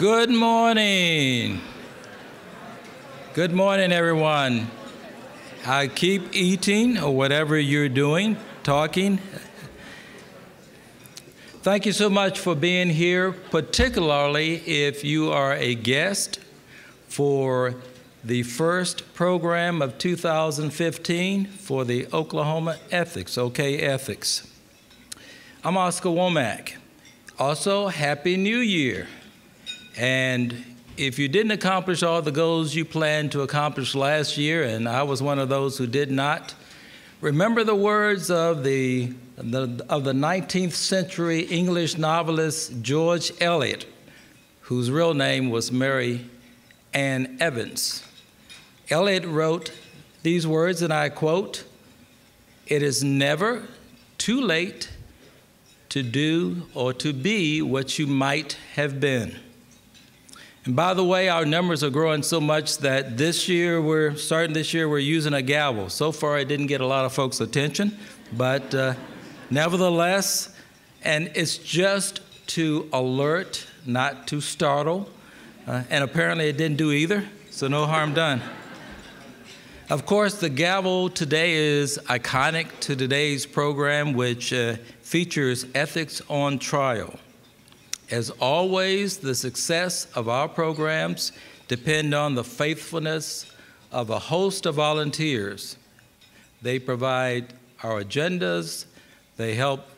Good morning. Good morning, everyone. Keep eating or whatever you're doing, talking. Thank you so much for being here, particularly if you are a guest for the first program of 2015 for the Oklahoma Ethics, OK Ethics. I'm Oscar Womack. Also, Happy New Year. And if you didn't accomplish all the goals you planned to accomplish last year, and I was one of those who did not, remember the words of the 19th century English novelist George Eliot, whose real name was Mary Ann Evans. Eliot wrote these words, and I quote, "It is never too late to do or to be what you might have been." And by the way, our numbers are growing so much that starting this year, we're using a gavel. So far, it didn't get a lot of folks' attention, but nevertheless, and it's just to alert, not to startle, and apparently it didn't do either, so no harm done. Of course, the gavel today is iconic to today's program, which features ethics on trial. As always, the success of our programs depend on the faithfulness of a host of volunteers. They provide our agendas, they help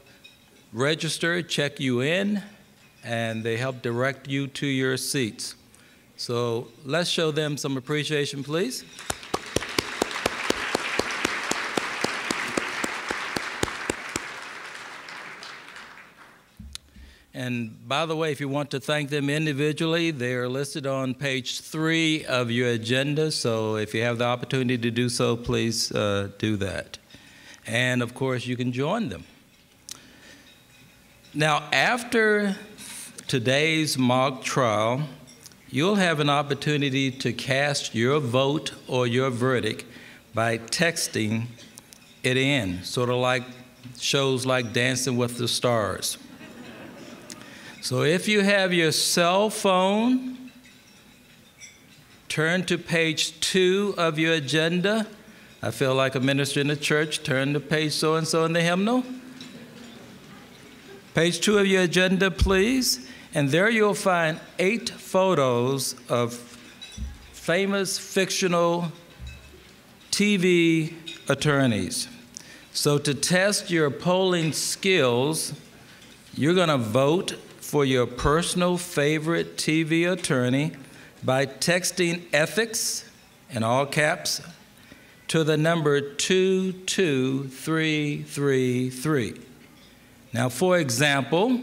register, check you in, and they help direct you to your seats. So let's show them some appreciation, please. And by the way, if you want to thank them individually, they are listed on page 3 of your agenda. So if you have the opportunity to do so, please do that. And of course, you can join them. Now, after today's mock trial, you'll have an opportunity to cast your vote or your verdict by texting it in, sort of like shows like Dancing with the Stars. So if you have your cell phone, turn to page 2 of your agenda. I feel like a minister in the church. Turn to page so-and-so in the hymnal. Page 2 of your agenda, please. And there you'll find 8 photos of famous fictional TV attorneys. So to test your polling skills, you're going to vote for your personal favorite TV attorney by texting ethics, in all caps, to the number 22333. Now, for example,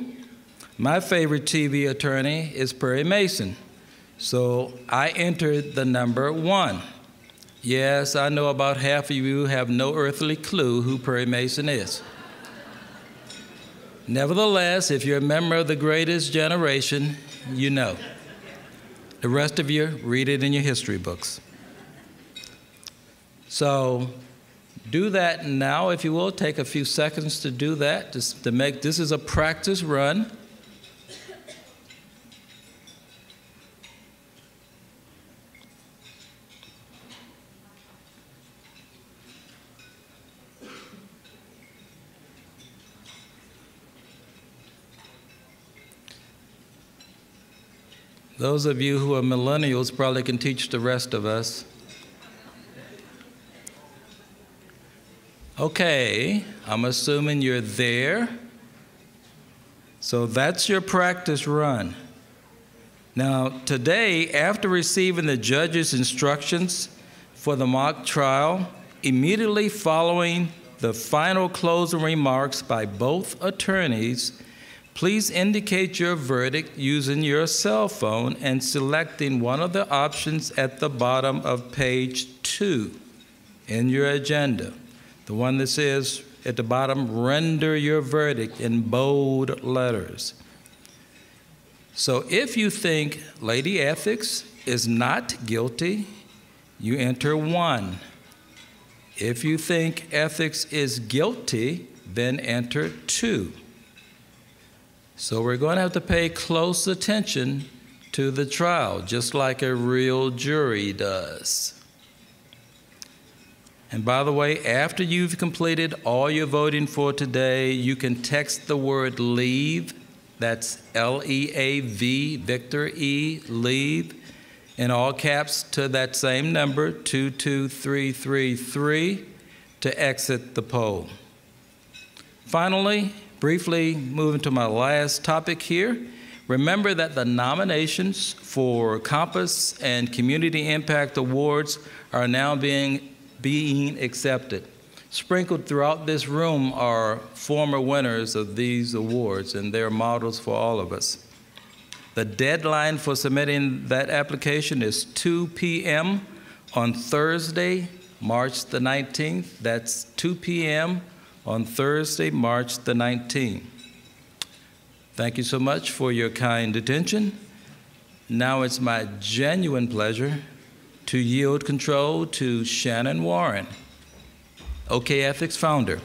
my favorite TV attorney is Perry Mason, so I entered the number 1. Yes, I know about half of you have no earthly clue who Perry Mason is. Nevertheless, if you're a member of the greatest generation, you know. The rest of you, read it in your history books. So do that now, if you will. Take a few seconds to do that, just to make this is a practice run. Those of you who are millennials probably can teach the rest of us. Okay, I'm assuming you're there. So that's your practice run. Now, today, after receiving the judge's instructions for the mock trial, immediately following the final closing remarks by both attorneys, please indicate your verdict using your cell phone and selecting one of the options at the bottom of page 2 in your agenda. The one that says at the bottom, render your verdict in bold letters. So if you think Lady Ethics is not guilty, you enter 1. If you think Ethics is guilty, then enter 2. So we're going to have to pay close attention to the trial, just like a real jury does. And by the way, after you've completed all your voting for today, you can text the word LEAVE, that's L-E-A-V, Victor E, LEAVE, in all caps to that same number, 22333, to exit the poll. Finally, briefly moving to my last topic here, remember that the nominations for Compass and Community Impact Awards are now being accepted. Sprinkled throughout this room are former winners of these awards, and they're models for all of us. The deadline for submitting that application is 2 p.m. on Thursday, March the 19th. That's 2 p.m. on Thursday, March the 19th. Thank you so much for your kind attention. Now it's my genuine pleasure to yield control to Shannon Warren, OK Ethics founder.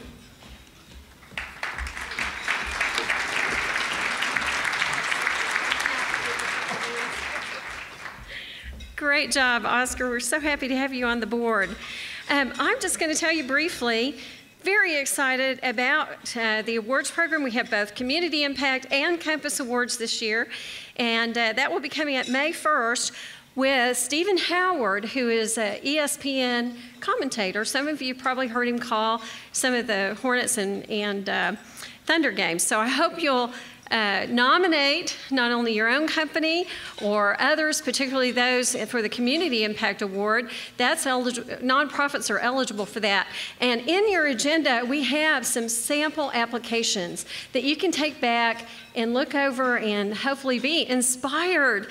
Great job, Oscar. We're so happy to have you on the board. I'm just going to tell you briefly, very excited about the awards program. We have both Community Impact and Compass Awards this year, and that will be coming up May 1st with Stephen Howard, who is an ESPN commentator. Some of you probably heard him call some of the Hornets and Thunder games. So I hope you'll nominate not only your own company or others, particularly those for the Community Impact Award. That's eligible, nonprofits are eligible for that. And in your agenda, we have some sample applications that you can take back and look over and hopefully be inspired.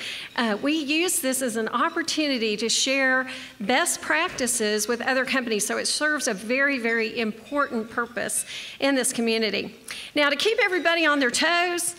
We use this as an opportunity to share best practices with other companies, so it serves a very, very important purpose in this community. Now, to keep everybody on their toes,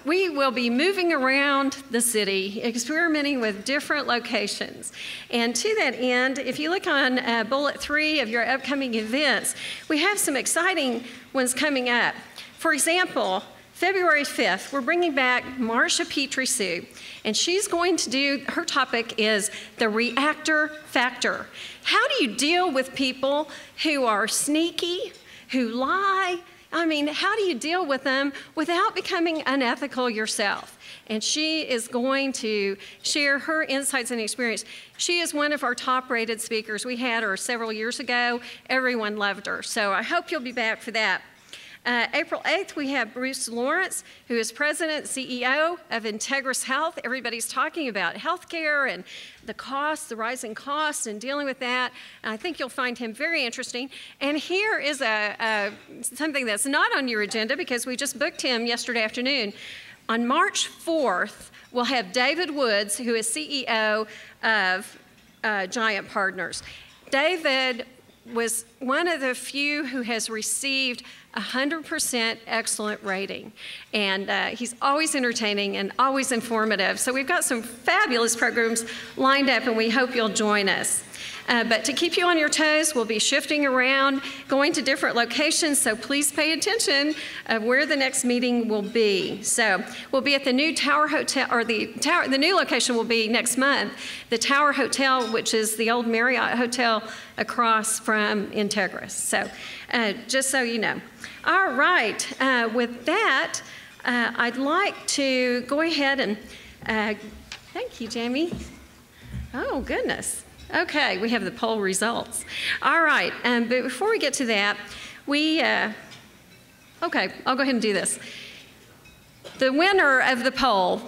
we will be moving around the city, experimenting with different locations. And to that end, if you look on bullet 3 of your upcoming events, we have some exciting ones coming up. For example, February 5th, we're bringing back Marsha Petrie-Sue, and she's going to do, her topic is the reactor factor. How do you deal with people who are sneaky, who lie? I mean, how do you deal with them without becoming unethical yourself? And she is going to share her insights and experience. She is one of our top-rated speakers. We had her several years ago. Everyone loved her. So I hope you'll be back for that. April 8th, we have Bruce Lawrence, who is President and CEO of Integris Health. Everybody's talking about healthcare and the costs, the rising costs, and dealing with that. I think you'll find him very interesting. And here is something that's not on your agenda because we just booked him yesterday afternoon. On March 4th, we'll have David Woods, who is CEO of Giant Partners. David was one of the few who has received 100% excellent rating. And he's always entertaining and always informative. So we've got some fabulous programs lined up, and we hope you'll join us. But to keep you on your toes, we'll be shifting around, going to different locations, so please pay attention of where the next meeting will be. So we'll be at the new Tower Hotel, or the new location will be next month, the Tower Hotel, which is the old Marriott Hotel across from Integris. So just so you know. All right, with that, I'd like to go ahead and, thank you, Jamie. Oh, goodness. Okay, we have the poll results. All right, but before we get to that, okay, I'll go ahead and do this. The winner of the poll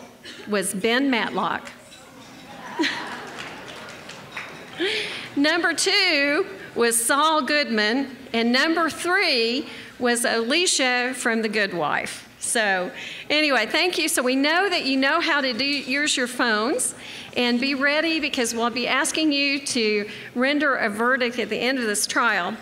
was Ben Matlock. Number 2 was Saul Goodman, and number 3 was Alicia from The Good Wife. So anyway, thank you. So we know that you know how to use your phones, and be ready because we'll be asking you to render a verdict at the end of this trial.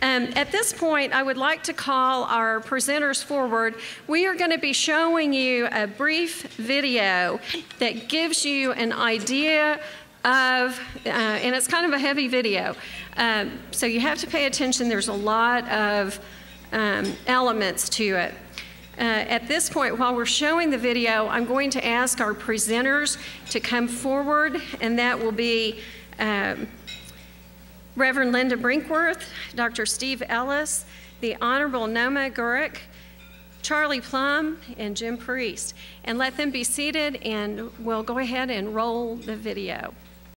At this point, I would like to call our presenters forward. We are going to be showing you a brief video that gives you an idea of, and it's kind of a heavy video, so you have to pay attention. There's a lot of elements to it. At this point, while we're showing the video, I'm going to ask our presenters to come forward, and that will be Reverend Linda Brinkworth, Dr. Steve Ellis, the Honorable Noma Gurek, Charlie Plum, and Jim Priest. And let them be seated, and we'll go ahead and roll the video.